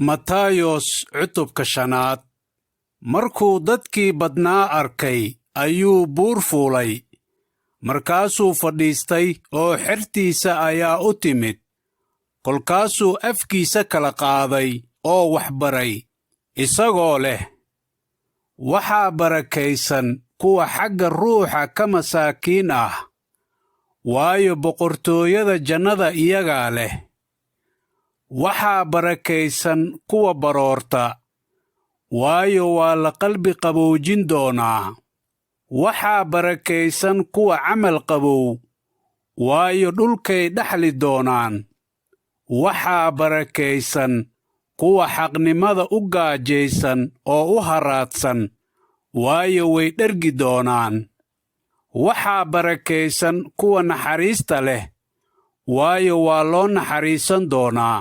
Matayos cutubka shanaad. Markuu dadkii badnaa arkay ayuu buur fuulay. Markaasuu fadhiistay oo xertiisa ayaa u timid. Kolkaasuu afkiisa kala qaaday oo wax baray, isagoo leh, waxaa barakaysan kuwa xagga ruuxa ka masaakiin ah, waayo boqortooyada jannada iyagaa leh. Waxaa barakaysan kuwa baroorta, waayo waa la qalbi qaboojin doonaa. Waxaa barakaysan kuwa camal qabow, waayo dhulkay dhaxli doonaan. Waxaa barakaysan kuwa xaqnimada u gaajaysan oo u haraadsan, waayo way dhergi doonaan. Waxaa barakaysan kuwa naxariista leh, waayo waa loo naxariisan doonaa.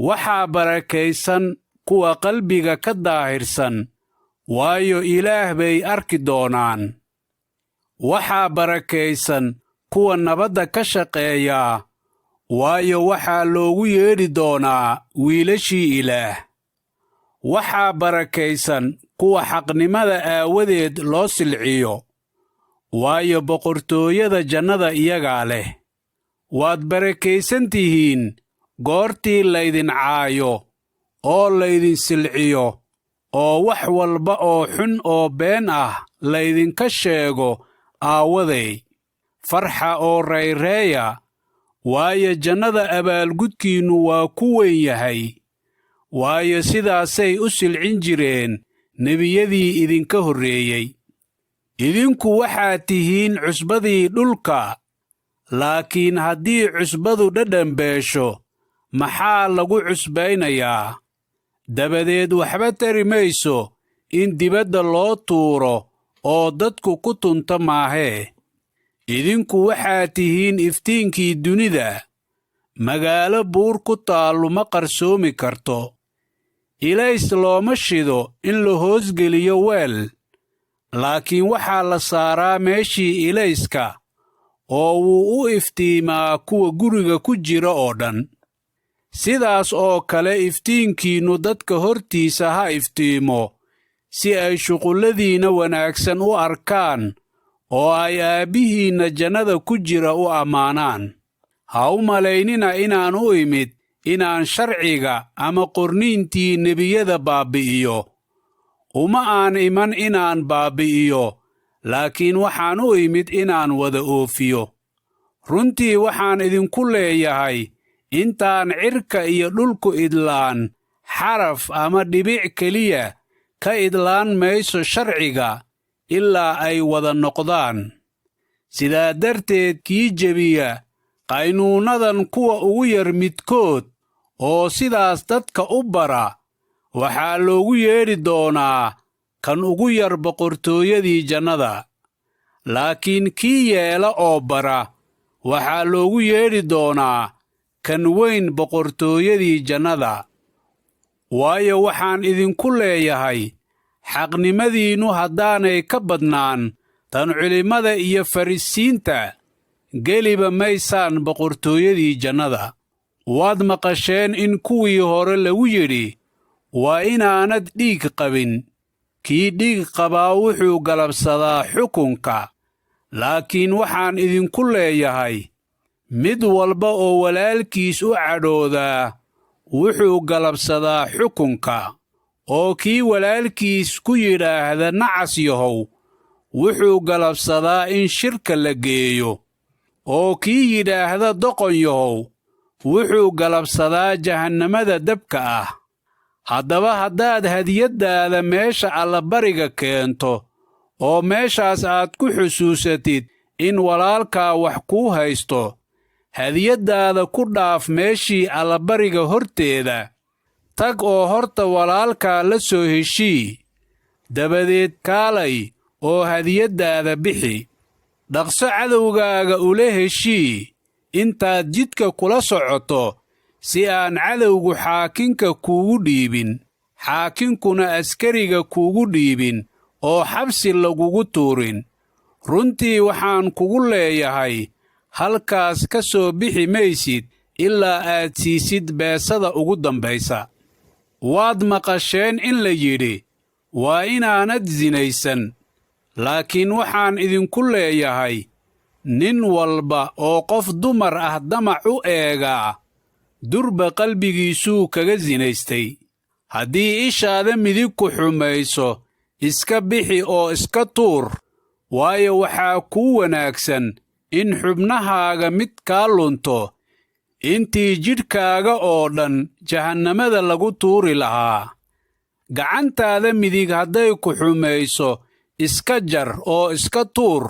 Waxaa barakaysan kuwa qalbiga ka daahirsan, waayo Ilaah bay arki doonaan. Waxaa barakaysan kuwa nabadda ka shaqeeya, waayo waxaa loogu yeedhi doonaa wiilashii Ilaah. Waxaa barakaysan kuwa xaqnimada aawadeed loo silciyo, waayo boqortooyada jannada iyagaa leh. Waad barakaysan tihiin goortii laydin caayo oo laydin silciyo, oo wax walba oo xun oo been ah laydinka sheego aawaday. Farxa oo rayreeya, waayo jannada abaalgudkiinnu waa ku weyn yahay. Waayo sidaasay u silcin jireen nebiyadii idinka horreeyey. Idinku waxaad tihiin cusbadii dhulka, laakiin haddii cusbadu dhadhan beesho, maxaa lagu cusbaynayaa? Dabadeed waxba tari mayso in dibadda loo tuuro oo dadku ku tunta maahee. Idinku waxaad tihiin iftiinkii dunida. Magaalo buur ku taallu ma qarsoomi karto. Ilays looma shido in la hoosgeliyo weel, laakiin waxaa la saaraa meeshii ilayska, oo wuu u iftiimaa kuwa guriga ku jira oo dhan. Sidaas oo kale iftiinkiinnu dadka hortiisa ha iftiimo, si ay shuqulladiinna wanaagsan u arkaan, oo ay Aabbihiinna jannada ku jira u ammaanaan. Ha u malaynina inaan u imid inaan sharciga ama qorniintii nebiyada baabbi'iyo. Uma aan iman inaan baabbi'iyo, laakiin waxaan u imid inaan wada oofiyo. Runtii waxaan idinku leeyahay, intaan cirka iyo dhulku idlaan, xaraf ama dhibic keliya ka idlaan mayso sharciga ilaa ay wada noqdaan. Sidaa darteed kii jebiya qaynuunnadan kuwa ugu yar midkood oo sidaas dadka u bara, waxaa loogu yeedhi doonaa kan ugu yar boqortooyadii jannada. Laakiin kii yeela oo bara, waxaa loogu yeedhi doonaa kan weyn boqortooyadii jannada. Waayo waxaan idinku leeyahay, xaqnimadiinnu haddaanay ka badnaan tan culimmada iyo farrisiinta, geliba maysaan boqortooyadii jannada. Waad maqasheen in kuwii hore lagu yidhi, waa inaanad dhiig qabin. Kii dhiig qabaa wuxuu galabsadaa xukunka. Laakiin waxaan idinku leeyahay, mid walba oo walaalkiis u cadhoodaa wuxuu galabsadaa xukunka. Oo kii walaalkiis ku yidhaahda nacas yahow, wuxuu galabsadaa in shirka la geeyo. Oo kii yidhaahda doqon yahow, wuxuu galabsadaa jahannamada dabka ah. Haddaba haddaad hadiyaddaada meesha allabariga keento, oo meeshaas aad ku xusuusatid in walaalkaa wax kuu haysto, hadiyaddaada ku dhaaf meeshii allabariga horteeda. Tag oo horta walaalkaa la soo heshii, dabadeed kaalay oo hadiyaddaada bixi. Dhaqso cadowgaaga ula heshii intaad jidka kula socoto, si aan cadowgu xaakinka kuugu dhiibin, xaakinkuna askariga kuugu dhiibin, oo xabsi lagugu tuurin. Runtii waxaan kugu leeyahay, halkaas ka soo bixi maysid ilaa aad siisid beesada ugu dambaysa. waad maqasheen in la yidhi waa inaanad sinaysan laakiin waxaan idinku leeyahay nin walba oo qof dumar ah damac u eegaa durba qalbigiisuu kaga sinaystay haddii ishaada midig ku xumayso iska bixi oo iska tuur waayo waxaa kuu wanaagsan in xubnahaaga mid kaa lunto intii jidhkaaga oo dhan jahannamada lagu tuuri lahaa gacantaada midig hadday ku xumayso iska jar oo iska tuur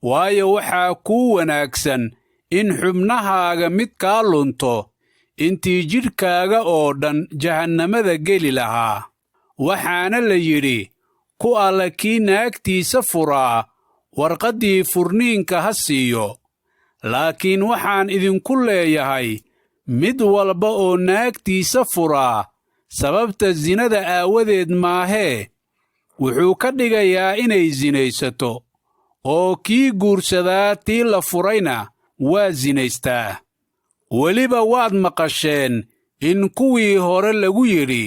waayo waxaa kuu wanaagsan in xubnahaaga mid kaa lunto intii jidhkaaga oo dhan jahannamada geli lahaa waxaana la yidhi ku alla kii naagtiisa furaa warqaddii furniinka ha siiyo laakiin waxaan idinku leeyahay mid walba oo naagtiisa furaa sababta sinada aawadeed maahee wuxuu ka dhigayaa inay sinaysato oo kii guursadaa tii la furayna waa sinaystaa weliba waad maqasheen in kuwii hore lagu yidhi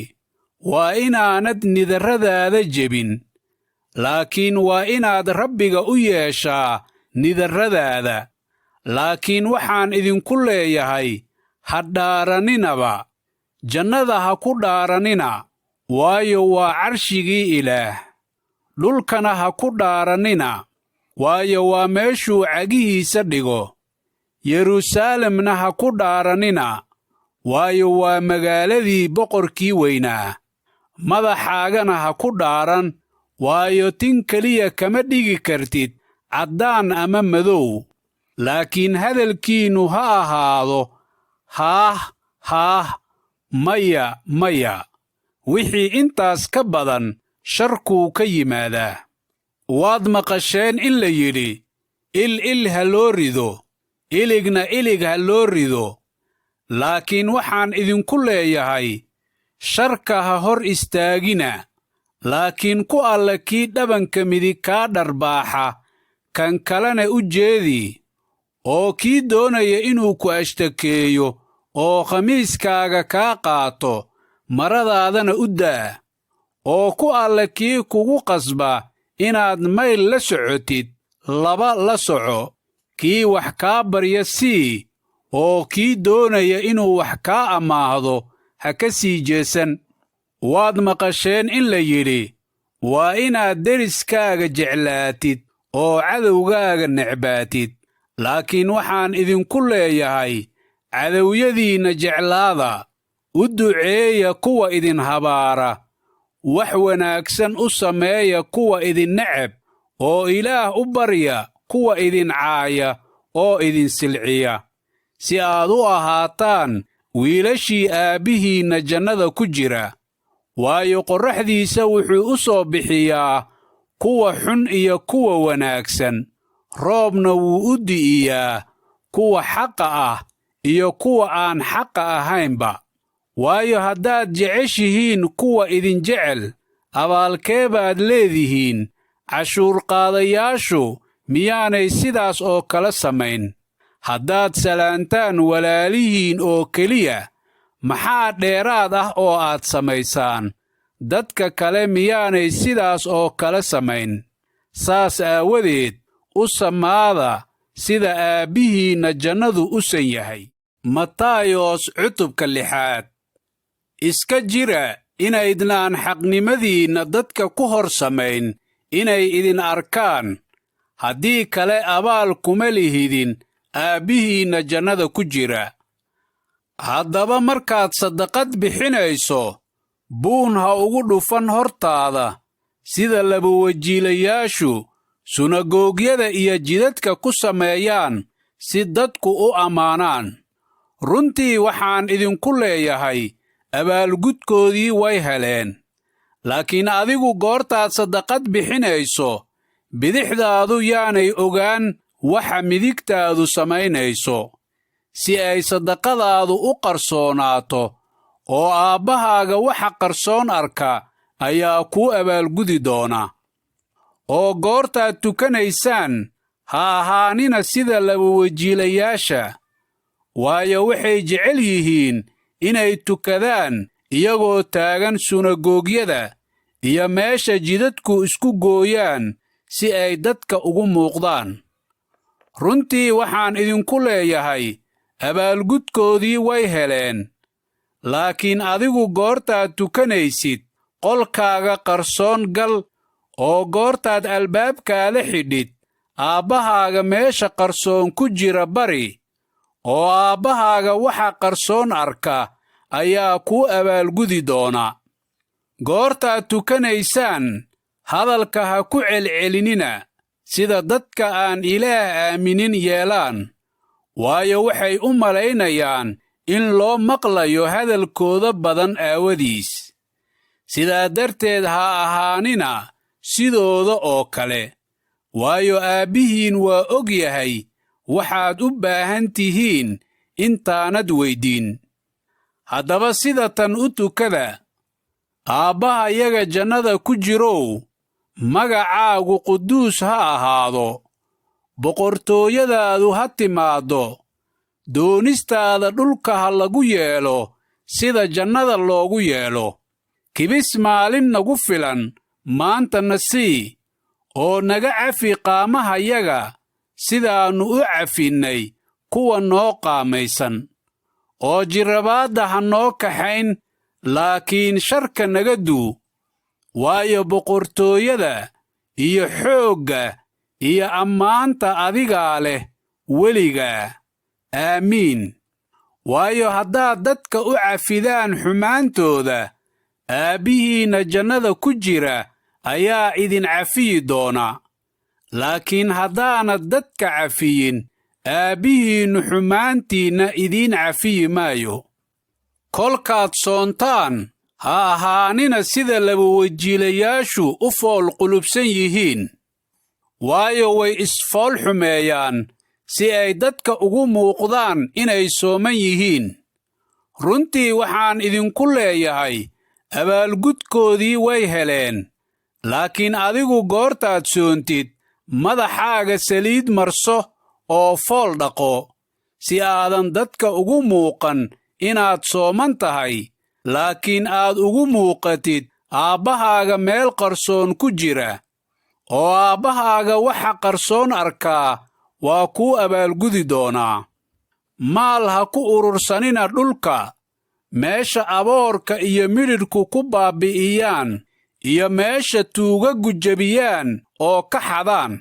waa inaanad nidarradaada jebin laakiin waa inaad rabbiga u yeeshaa nidarradaada laakiin waxaan idinku leeyahay ha dhaaraninaba jannada ha ku dhaaranina waayo waa carshigii ilaah dhulkana ha ku dhaaranina waayo waa meeshuu cagihiisa dhigo yeruusaalemna ha ku dhaaranina waayo waa magaaladii boqorkii weynaa madaxaagana ha ku dhaaran waayo tin keliya kama dhigi kartid caddaan ama madow laakiin hadalkiinnu ha ahaado haah haah maya maya wixii intaas ka badan sharkuu ka yimaadaa waad maqasheen in la yidhi il ha loo rido iligna ilig ha loo rido laakiin waxaan idinku leeyahay sharka ha hor istaagina laakiin ku alla kii dhabanka midig kaa dharbaaxa kan kalena u jeedi oo kii doonaya inuu ku ashtakeeyo oo khamiiskaaga kaa qaato maradaadana u daa oo ku alla kii kugu qasba inaad mayl la socotid laba la soco kii wax kaa barya sii oo kii doonaya inuu wax kaa ammaahdo ha ka sii jeesan waad maqasheen in la yidhi waa inaad deriskaaga jeclaatid oo cadowgaaga necbaatid laakiin waxaan idinku leeyahay cadowyadiinna jeclaada u duceeya kuwa idin habaara wax wanaagsan u sameeya kuwa idin neceb oo ilaah u barya kuwa idin caaya oo idin silciya si aad u ahaataan wiilashii aabbihiinna jannada ku jira waayo qorraxdiisa wuxuu u soo bixiyaa kuwa xun iyo kuwa wanaagsan roobna wuu u di'iyaa kuwa xaqa ah iyo kuwa aan xaqa ahaynba waayo haddaad jeceshihiin kuwa idin jecel abaalkee baad leedihiin cashuurqaadayaashu miyaanay sidaas oo kale samayn haddaad salaantaan walaalihiin oo keliya maxaa dheeraad ah oo aad samaysaan dadka kale miyaanay sidaas oo kale samayn saas aawadeed u samaada sida aabbihiinna jannadu u san yahay mataayos cutubka 6 iska jira inaydnaan xaqnimadiinna dadka ku hor samayn inay idin arkaan haddii kale abaal kuma lihidin aabbihiinna jannada ku jira haddaba markaad saddaqad bixinayso buun ha ugu dhufan hortaada sida labawajiilayaashu sunagoogyada iyo jidadka ku sameeyaan si dadku u ammaanaan runtii waxaan idinku leeyahay abaalgudkoodii way heleen laakiin adigu goortaad saddaqad bixinayso bidixdaadu yaanay ogaan waxa midigtaadu samaynayso si ay saddaqadaadu u qarsoonaato oo aabbahaaga waxa qarsoon arka ayaa kuu abaalgudi doona oo goortaad tukanaysaan ha ahaanina sida labawajiilayaasha waayo waxay jecel yihiin inay tukadaan iyagoo taagan sunagoogyada iyo meesha jidadku isku gooyaan si ay dadka ugu muuqdaan. Runtii waxaan idinku leeyahay, abaalgudkoodii way heleen. Laakiin adigu goortaad tukanaysid, qolkaaga qarsoon gal, oo goortaad albaabkaada xidhid, Aabbahaaga meesha qarsoon ku jira bari, oo Aabbahaaga waxa qarsoon arka ayaa kuu abaalgudi doona. Goortaad tukanaysaan, hadalka ha ku celcelinina sida dadka aan Ilaah aaminin yeelaan, waayo waxay u malaynayaan in loo maqlayo hadalkooda badan aawadiis. Sidaa darteed ha ahaanina sidooda oo kale, waayo Aabbihiin waa og yahay waxaad u baahan tihiin intaanad weyddiin. Haddaba sida tan u tukada: Aabbahayaga jannada ku jirow, magacaagu quduus ha ahaado, boqortooyadaadu ha timaaddo, doonistaada dhulka ha lagu yeelo sida jannada loogu yeelo. Kibis maalin nagu filan maanta na sii, oo naga cafi qaamahayaga sidaannu u cafinnay kuwa noo qaamaysan. Oo jirrabaadda ha noo kaxayn, laakiin sharka naga duu, waayo boqortooyada iyo xoogga iyo ammaanta adigaa leh weligaa. Aamiin. Waayo haddaad dadka u cafidaan xumaantooda, Aabbihiinna jannada ku jira ayaa idin cafiyi doona. Laakiin haddaanad dadka cafiyin, Aabbihiinnu xumaantiinna idiin cafiyi maayo. Kolkaad soontaan, ha ahaanina sida labawajiilayaashu u fool qulubsan yihiin, waayo way isfool xumeeyaan si ay dadka ugu muuqdaan inay sooman yihiin. Runtii waxaan idinku leeyahay, abaalgudkoodii way heleen. Laakiin adigu goortaad soontid, madaxaaga saliid marso oo fool dhaqo, si aadan dadka ugu muuqan inaad sooman tahay, laakiin aad ugu muuqatid Aabbahaaga meel qarsoon ku jira. Oo Aabbahaaga waxa qarsoon arkaa waa kuu abaalgudi doonaa. Maal ha ku urursanina dhulka, meesha aboorka iyo midhidhku ku baabi'iyaan, iyo meesha tuugaggu jebiyaan oo ka xadaan.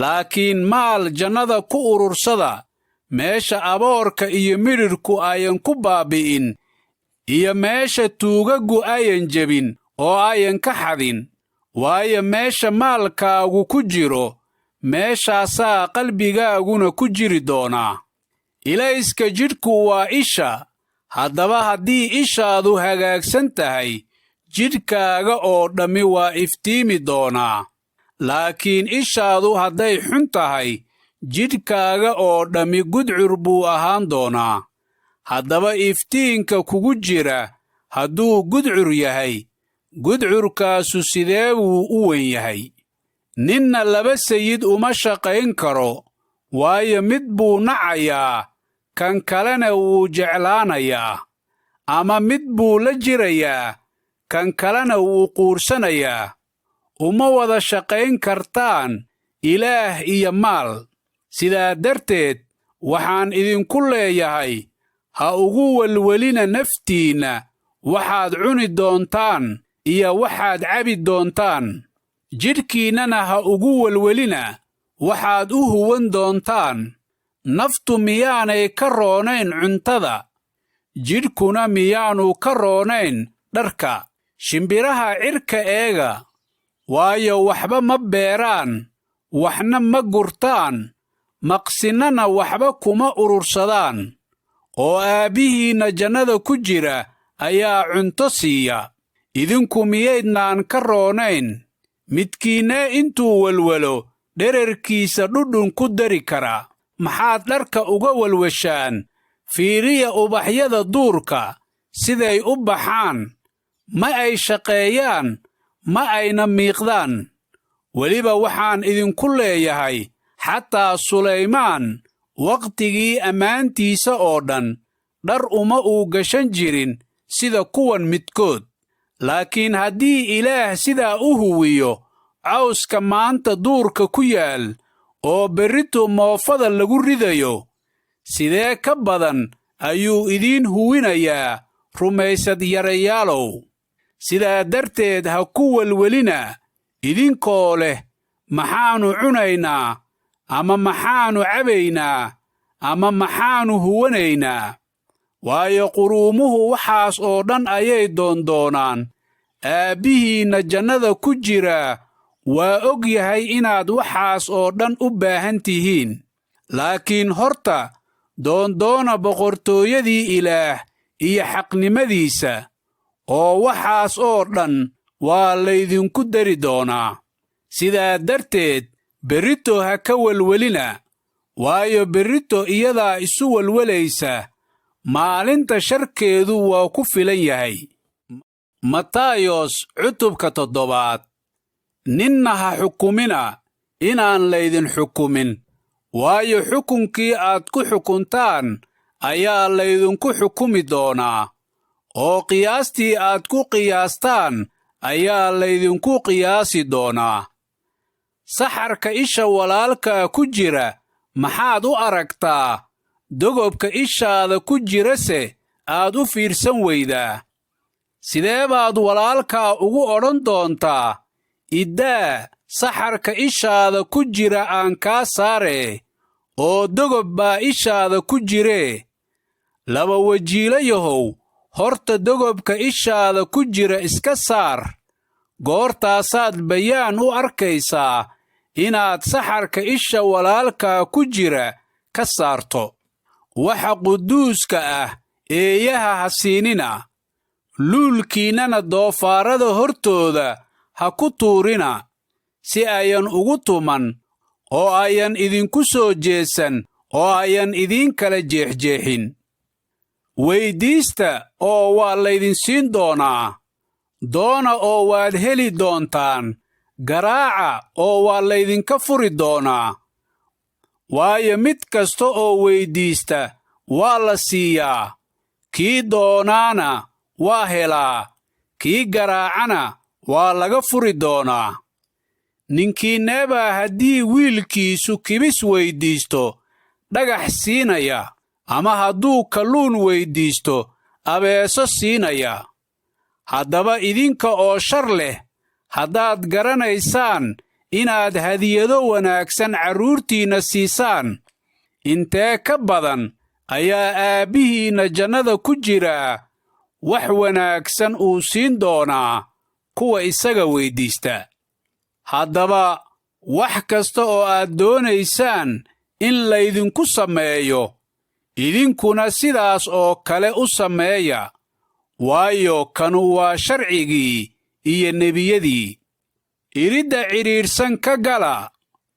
Laakiin maal jannada ku urursada, meesha aboorka iyo midhidhku ayan ku baabi'in, iyo meesha tuugaggu ayan jebin oo ayan ka xadin. Waayo meesha maalkaagu ku jiro, meeshaasaa qalbigaaguna ku jiri doonaa. Ilayska jidhku waa isha. Haddaba haddii ishaadu hagaagsan tahay, jidhkaaga oo dhammi waa iftiimi doonaa. Laakiin ishaadu hadday xun tahay, jidhkaaga oo dhammi gudcur buu ahaan doonaa. Haddaba iftiinka kugu jira hadduu gudcur yahay, gudcurkaasu sidee buu u weyn yahay? Ninna laba sayid uma shaqayn karo, waayo mid buu nacayaa, kan kalena wuu jeclaanayaa. Ama mid buu la jirayaa, kan kalena wuu quursanayaa. Uma wada shaqayn kartaan Ilaah iyo maal. Sidaa darteed, waxaan idinku leeyahay, ha ugu welwelina naftiinna waxaad cuni doontaan iyo waxaad cabi doontaan. Jidhkiinnana ha ugu welwelina waxaad u huwan doontaan. Naftu miyaanay ka roonayn cuntada, jidhkuna miyaanu ka roonayn dharka? Shimbiraha cirka eega, waayo waxba ma beeraan, waxna ma gurtaan, maqsinnana waxba kuma urursadaan, oo Aabbihiinna jannada ku jira ayaa cunto siiya. Idinku miyaydnaan ka roonayn? Midkiinne intuu welwelo dhererkiisa dhudhun ku dari karaa. Maxaad dharka uga welweshaan? Fiiriya ubaxyada duurka, siday u baxaan. Ma ay shaqeeyaan, ma ayna miiqdaan. Weliba waxaan idinku leeyahay, xataa Sulaymaan wakhtigii ammaantiisa oo dhan, dhar uma uu gashan jirin sida kuwan midkood. laakiin haddii Ilaah sidaa u huwiyo cawska maanta duurka ku yaal oo berrito moofada lagu ridayo, sidee ka badan ayuu idiin huwinayaa rumaysad yarayaalow. sidaa darteed ha ku welwelina idinkoo leh, maxaannu cunaynaa, ama maxaannu cabaynaa, ama maxaannu huwanaynaa? waayo quruumuhu waxaas oo dhan ayay doondoonaan. Aabbihiinna jannada ku jira waa og yahay inaad waxaas oo dhan u baahan tihiin. laakiin horta doondoona boqortooyadii Ilaah iyo xaqnimadiisa, oo waxaas oo dhan waa laydinku dari doonaa. sidaa darteed berrito ha ka welwelina, waayo berrito iyadaa isu welwelaysa, maalinta sharkeedu waa ku filan yahay. Matayos cutubka 7. ninna ha xukumina inaan laydin xukumin, waayo xukunkii aad ku xukuntaan ayaa laydinku xukumi doonaa, oo qiyaastii aad ku qiyaastaan ayaa laydinku qiyaasi doonaa. saxarka isha walaalkaa ku jira maxaad u aragtaa? dogobka ishaada ku jirase aad u fiirsan weydaa. sidee baad walaalkaa ugu odhan doontaa, iddaa saxarka ishaada ku jira aan kaa saaree, oo dogob baa ishaada ku jiree? laba wajiilayahow, horta dogobka ishaada ku jira iska saar. goortaasaad bayaan u arkaysaa inaad saxarka isha walaalkaa ku jira ka saarto. waxa quduuska ah eeyaha ha siinina, luulkiinnana doofaarrada hortooda ha ku tuurina, si ayan ugu tuman, oo ayan idinku soo jeesan, oo ayan idiin kala jeexjeexin. weyddiista oo waa laydin siin doonaa, doona oo waad heli doontaan, garaaca oo waa laydinka furi doonaa. waayo mid kasta oo weyddiista waa la siiyaa, kii doonaana waa helaa, kii garaacana waa laga furi doonaa. ninkiinnebaa haddii wiilkiisu kibis weyddiisto dhagax siinaya, ama hadduu kalluun weyddiisto abeeso siinaya? haddaba idinka oo shar leh, haddaad garanaysaan inaad hadiyado wanaagsan carruurtiinna siisaan, intee ka badan ayaa aabbihiinna jannada ku jiraa wax wanaagsan uu siin doonaa kuwa isaga weyddiista. haddaba wax kasta oo aad doonaysaan in laydinku sameeyo, idinkuna sidaas oo kale u sameeya, waayo kanu waa sharcigii iyo nebiyadii. iridda cidhiidhsan ka gala,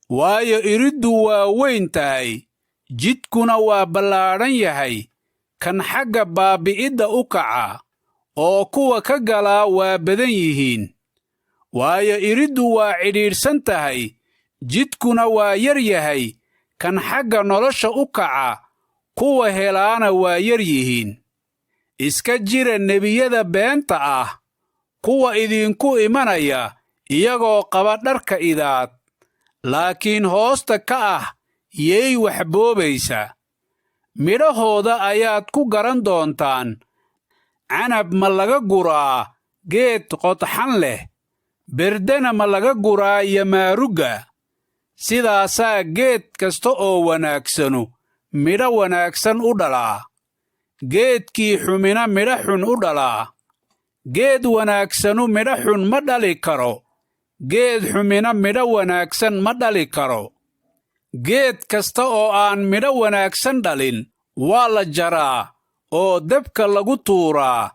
waayo iriddu waa weyn tahay, jidkuna waa ballaadhan yahay, kan xagga baabi'idda u kaca, oo kuwa ka galaa waa badan yihiin. waayo iriddu waa cidhiidhsan tahay, jidkuna waa yar yahay, kan xagga nolosha u kaca, kuwa helaana waa yar yihiin. iska jira nebiyada beenta ah, kuwa idinku imanaya iyagoo qaba dharka idaad, laakiin hoosta ka ah yey wax boobaysa. midhahooda ayaad ku garan doontaan. canab ma laga guraa geed qodxan leh? berdena ma laga guraa yamaarugga? sidaasaa geed kasta oo wanaagsanu midho wanaagsan u dhalaa, geedkii xumina midho xun u dhalaa. geed wanaagsanu midho xun ma dhali karo, geed xumina midho wanaagsan ma dhali karo. geed kasta oo aan midho wanaagsan dhalin waa la jaraa oo dabka lagu tuuraa.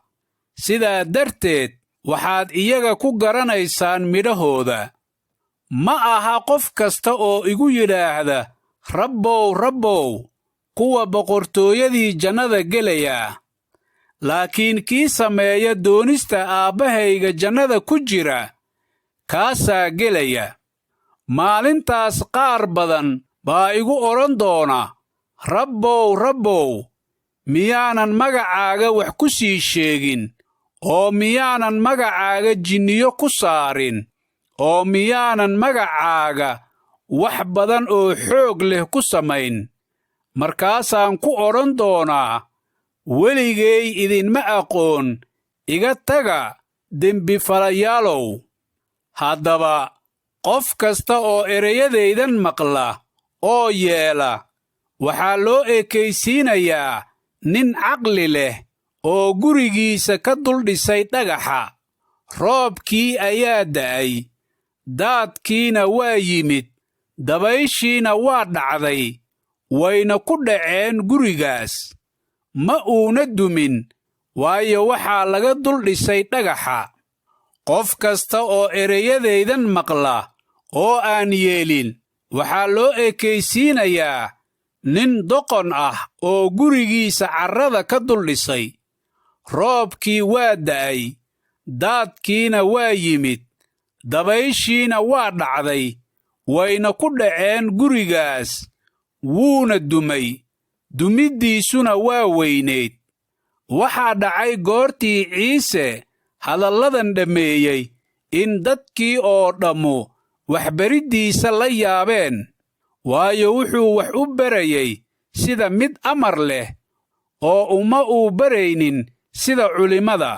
sidaa darteed waxaad iyaga ku garanaysaan midhahooda. ma aha qof kasta oo igu yidhaahda, rabbow, rabbow, kuwa boqortooyadii jannada gelayaa, laakiin kii sameeya doonista Aabbahayga jannada ku jira, kaasaa gelaya. maalintaas qaar badan baa igu odhan doona, rabbow, rabbow, miyaanan magacaaga wax ku sii sheegin oo miyaanan magacaaga jinniyo ku saarin oo miyaanan magacaaga wax badan oo xoog leh ku samayn markaasaan ku odhan doonaa weligay idinma aqoon iga taga dembifalayaalow haddaba qof kasta oo ereyadaydan maqla oo yeela waxaa loo ekaysiinayaa nin caqli leh oo gurigiisa ka dul dhisay dhagaxa roobkii ayaa da'ay daadkiina waa yimid dabayshiina waa dhacday wayna ku dhaceen gurigaas ma uuna dumin waayo waxaa laga dul dhisay dhagaxa qof kasta oo ereyadaydan maqla oo aan yeelin waxaa loo ekaysiinayaa nin doqon ah oo gurigiisa carrada ka dul dhisay roobkii waa da'ay daadkiina waa yimid dabayshiina waa dhacday wayna ku dhaceen gurigaas wuuna dumay dumiddiisuna waa weynayd waxaa dhacay goortii ciise hadalladan dhammeeyey in dadkii oo dhammu waxbariddiisa la yaabeen waayo wuxuu wax u barayey sida mid amar leh oo uma uu baraynin sida culimmada